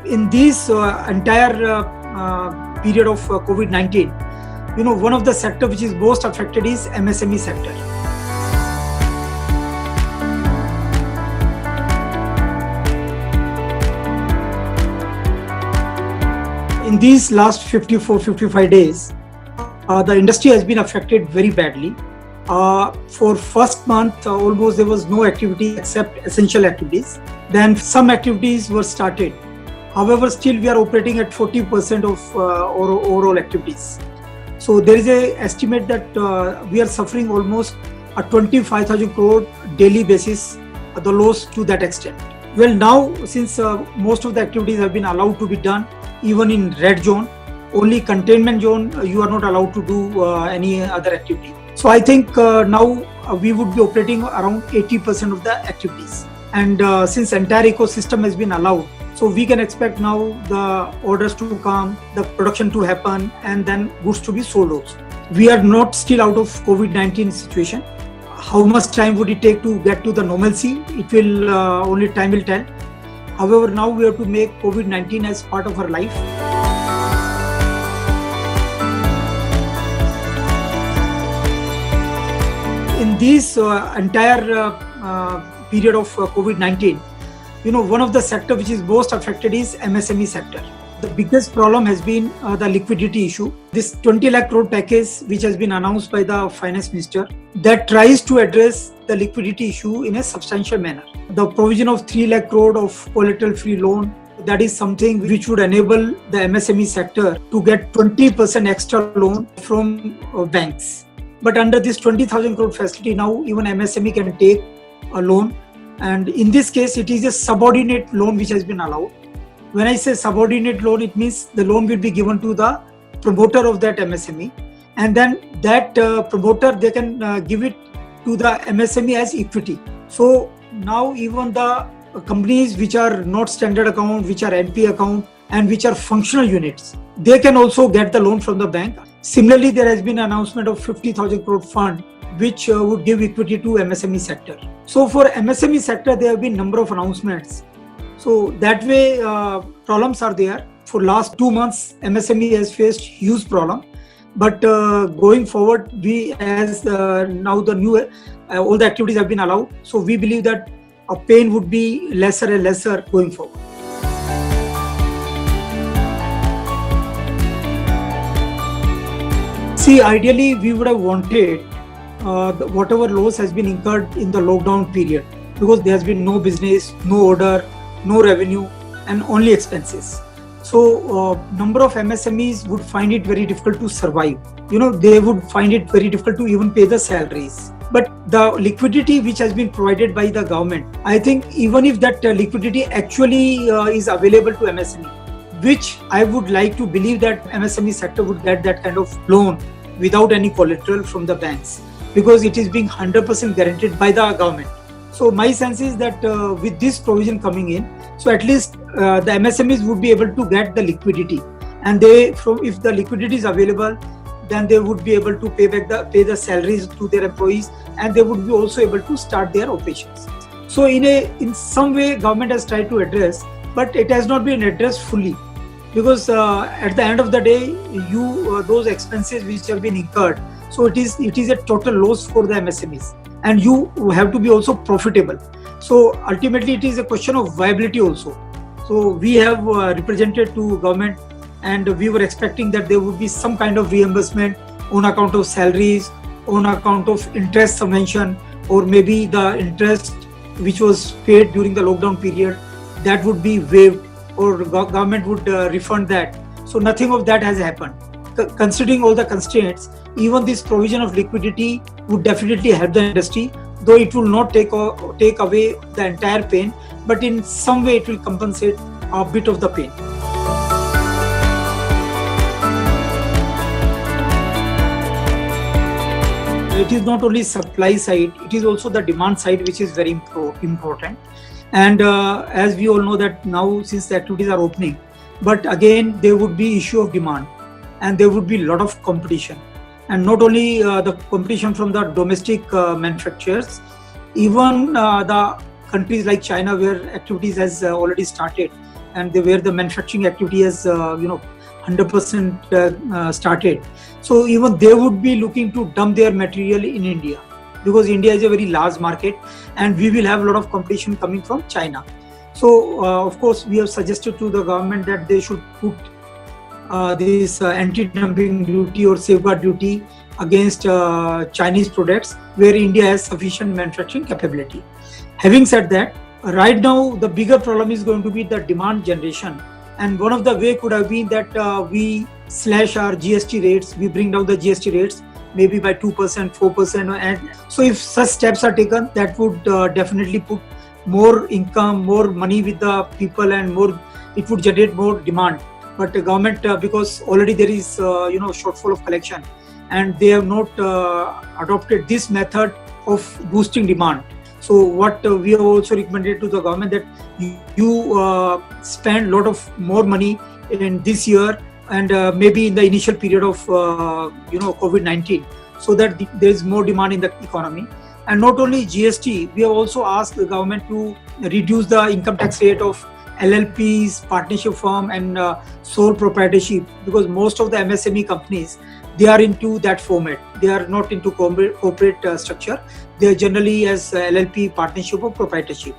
In this entire period of COVID-19, one of the sector which is most affected is MSME sector. In these last 54-55 days, the industry has been affected very badly. For first month, almost there was no activity except essential activities. Then some activities were started. However, still we are operating at 40% of overall activities. So there is a estimate that we are suffering almost a 25,000 crore daily basis, the loss to that extent. Well, now since most of the activities have been allowed to be done, even in red zone, only containment zone, you are not allowed to do any other activity. So I think now we would be operating around 80% of the activities. And since entire ecosystem has been allowed, so we can expect now the orders to come, the production to happen, and then goods to be sold also. We are not still out of COVID-19 situation. How much time would it take to get to the normalcy? It will only time will tell. However, now we have to make COVID-19 as part of our life. In this entire period of COVID-19, one of the sector which is most affected is MSME sector. The biggest problem has been the liquidity issue. This 20 lakh crore package which has been announced by the finance minister that tries to address the liquidity issue in a substantial manner. The provision of 3 lakh crore of collateral free loan, that is something which would enable the MSME sector to get 20% extra loan from banks. But under this 20,000 crore facility, now even MSME can take a loan. And in this case, it is a subordinate loan which has been allowed. When I say subordinate loan, it means the loan will be given to the promoter of that MSME. And then that promoter, they can give it to the MSME as equity. So now even the companies which are not standard account, which are NP account, and which are functional units, they can also get the loan from the bank. Similarly, there has been an announcement of 50,000 crore fund which would give equity to MSME sector. So for MSME sector, there have been number of announcements. So that way, problems are there. For last 2 months, MSME has faced huge problem. But going forward, we as now the new all the activities have been allowed. So we believe that a pain would be lesser and lesser going forward. See, ideally, we would have wanted whatever loss has been incurred in the lockdown period, because there has been no business, no order, no revenue, and only expenses. So number of MSMEs would find it very difficult to survive. They would find it very difficult to even pay the salaries. But the liquidity which has been provided by the government, I think even if that liquidity actually is available to MSME, which I would like to believe that MSME sector would get that kind of loan without any collateral from the banks, because it is being 100% guaranteed by the government. So my sense is that with this provision coming in, so at least the MSMEs would be able to get the liquidity, and if the liquidity is available, then they would be able to pay the salaries to their employees, and they would be also able to start their operations. So in some way, government has tried to address, but it has not been addressed fully, because at the end of the day, those expenses which have been incurred, so it is a total loss for the MSMEs, and you have to be also profitable. So ultimately, it is a question of viability also. So we have represented to government, and we were expecting that there would be some kind of reimbursement on account of salaries, on account of interest subvention, or maybe the interest which was paid during the lockdown period, that would be waived, or government would refund that. So nothing of that has happened. Considering all the constraints, even this provision of liquidity would definitely help the industry, though it will not take away the entire pain, but in some way it will compensate a bit of the pain. It is not only supply side, it is also the demand side which is very important. And as we all know that now, since the activities are opening, but again there would be issue of demand, and there would be a lot of competition, and not only the competition from the domestic manufacturers, even the countries like China, where activities has already started, and where the manufacturing activity has 100% started. So even they would be looking to dump their material in India, because India is a very large market and we will have a lot of competition coming from China. So of course we have suggested to the government that they should put this anti-dumping duty or safeguard duty against Chinese products where India has sufficient manufacturing capability. Having said that, right now the bigger problem is going to be the demand generation, and one of the way could have been that we slash our GST rates, we bring down the GST rates maybe by 2%, 4%, and so if such steps are taken, that would definitely put more income, more money with the people, and more it would generate more demand. But the government, because already there is shortfall of collection, and they have not adopted this method of boosting demand. So what we have also recommended to the government that you spend a lot of more money in this year and maybe in the initial period of COVID-19, so that there is more demand in the economy. And not only GST, we have also asked the government to reduce the income tax rate of LLPs, partnership firm, and sole proprietorship, because most of the MSME companies, they are into that format. They are not into corporate structure. They are generally as LLP, partnership, or proprietorship.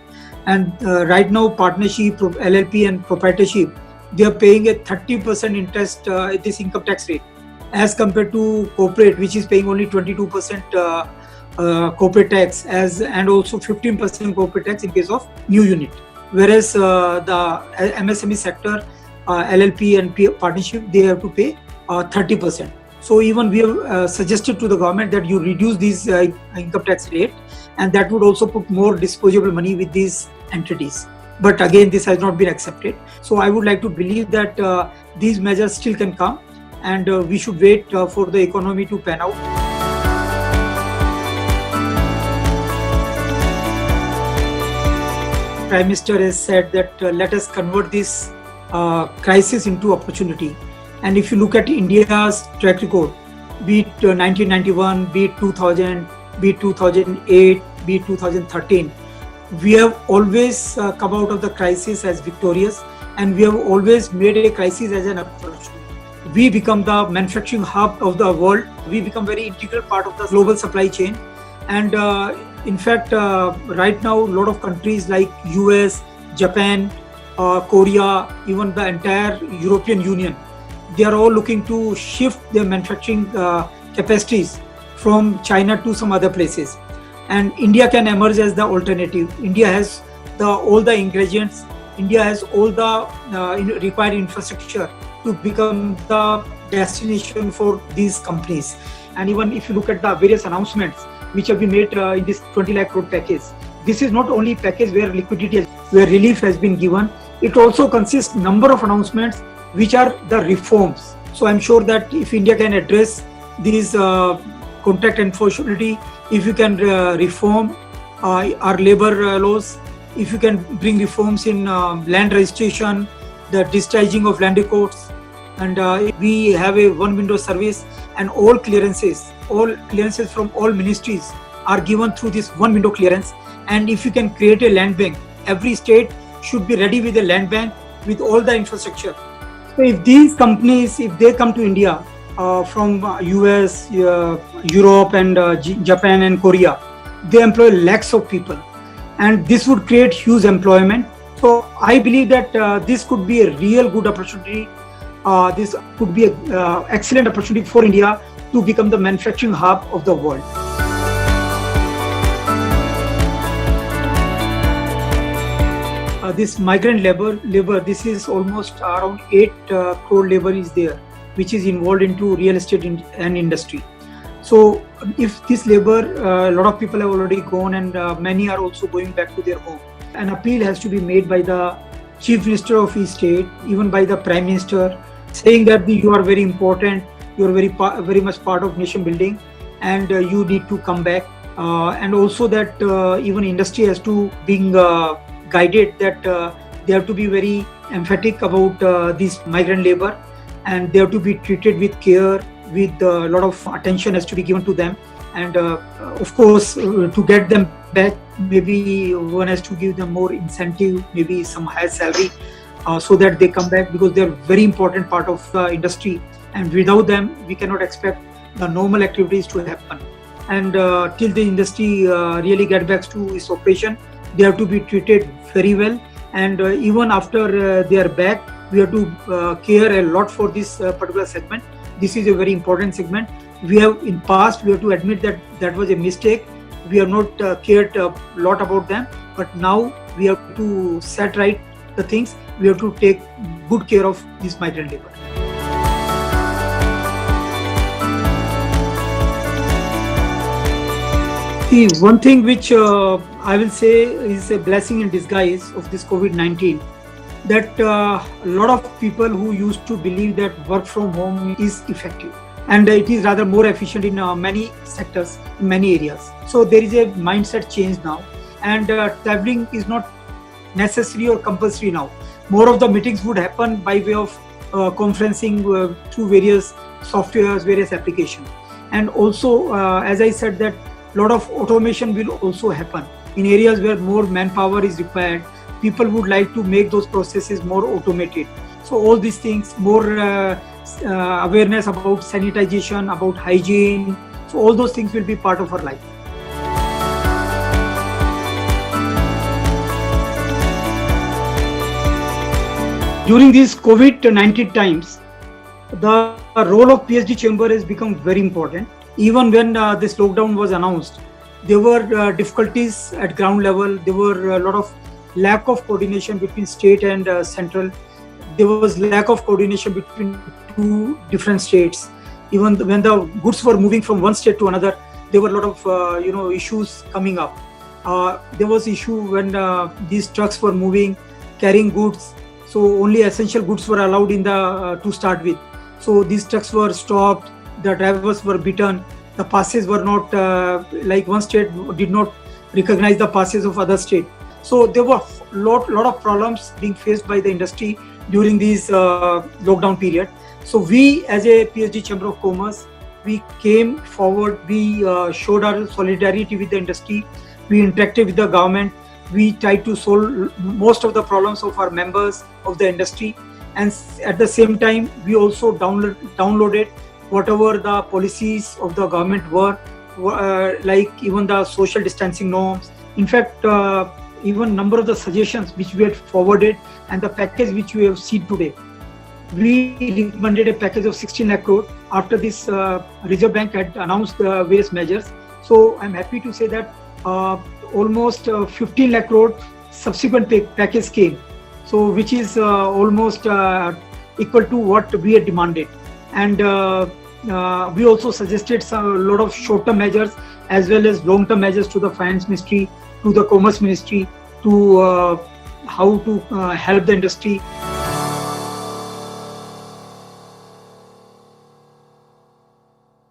And right now, partnership, LLP, and proprietorship, they are paying a 30% interest this income tax rate, as compared to corporate, which is paying only 22% corporate tax, and also 15% corporate tax in case of new unit. Whereas the MSME sector, LLP and partnership, they have to pay 30%. So even we have suggested to the government that you reduce this income tax rate, and that would also put more disposable money with these entities. But again, this has not been accepted. So I would like to believe that these measures still can come, and we should wait for the economy to pan out. Prime Minister has said that let us convert this crisis into opportunity. And if you look at India's track record, be it 1991, be it 2000, be it 2008, be it 2013, we have always come out of the crisis as victorious, and we have always made a crisis as an opportunity. We become the manufacturing hub of the world. We become very integral part of the global supply chain. And in fact, right now, a lot of countries like US, Japan, Korea, even the entire European Union, they are all looking to shift their manufacturing capacities from China to some other places. And India can emerge as the alternative. India has all the ingredients. India has all the required infrastructure to become the destination for these companies. And even if you look at the various announcements which have been made in this 20 lakh crore package, this is not only package where liquidity, where relief has been given. It also consists number of announcements which are the reforms. So I'm sure that if India can address these contract enforceability, if you can reform our labor laws, if you can bring reforms in land registration, the discharging of land records, and we have a one window service, and all clearances from all ministries are given through this one window clearance. And if you can create a land bank, every state should be ready with a land bank with all the infrastructure. So if these companies, if they come to India from US, Europe, and Japan and Korea, they employ lakhs of people, and this would create huge employment. So I believe that this could be a real good opportunity. This could be an excellent opportunity for India to become the manufacturing hub of the world. This migrant labor, this is almost around 8 crore labor is there, which is involved into real estate and industry. So if this labor, a lot of people have already gone, and many are also going back to their home. An appeal has to be made by the Chief Minister of each state, even by the Prime Minister, saying that you are very important, you are very much part of nation building, and you need to come back. And also that even industry has to be guided that they have to be very emphatic about this migrant labor, and they have to be treated with care, with a lot of attention has to be given to them. And of course, to get them back, maybe one has to give them more incentive, maybe some higher salary. so that they come back, because they are very important part of the industry, and without them we cannot expect the normal activities to happen. And till the industry really get back to its operation, they have to be treated very well. And even after they are back, we have to care a lot for this particular segment. This is a very important segment. We have in past, we have to admit that that was a mistake. We have not cared a lot about them, but now we have to set right the things. We have to take good care of this migrant labor. See, one thing which I will say is a blessing in disguise of this COVID-19, that a lot of people who used to believe that work from home is effective and it is rather more efficient in many sectors, in many areas. So there is a mindset change now, and traveling is not necessary or compulsory now. More of the meetings would happen by way of conferencing through various softwares, various applications. And also, as I said, that a lot of automation will also happen in areas where more manpower is required. People would like to make those processes more automated. So all these things, more awareness about sanitization, about hygiene, so all those things will be part of our life. During these COVID-19 times, the role of PSG Chamber has become very important. Even when this lockdown was announced, there were difficulties at ground level. There were a lot of lack of coordination between state and central. There was lack of coordination between two different states. Even when the goods were moving from one state to another, there were a lot of issues coming up. There was issue when these trucks were moving, carrying goods. So only essential goods were allowed in the to start with. So these trucks were stopped. The drivers were beaten. The passes were not like one state did not recognize the passes of other state. So there were lot of problems being faced by the industry during this lockdown period. So we, as a PSG Chamber of Commerce, we came forward. We showed our solidarity with the industry. We interacted with the government. We tried to solve most of the problems of our members of the industry, and at the same time, we also downloaded whatever the policies of the government were, like even the social distancing norms. In fact, even number of the suggestions which we had forwarded and the package which we have seen today. We recommended a package of 16 lakh crore after this Reserve Bank had announced various measures. So I'm happy to say that almost 15 lakh crore subsequent package came. So which is almost equal to what we had demanded. And we also suggested a lot of short-term measures as well as long-term measures to the Finance Ministry, to the Commerce Ministry, to how to help the industry.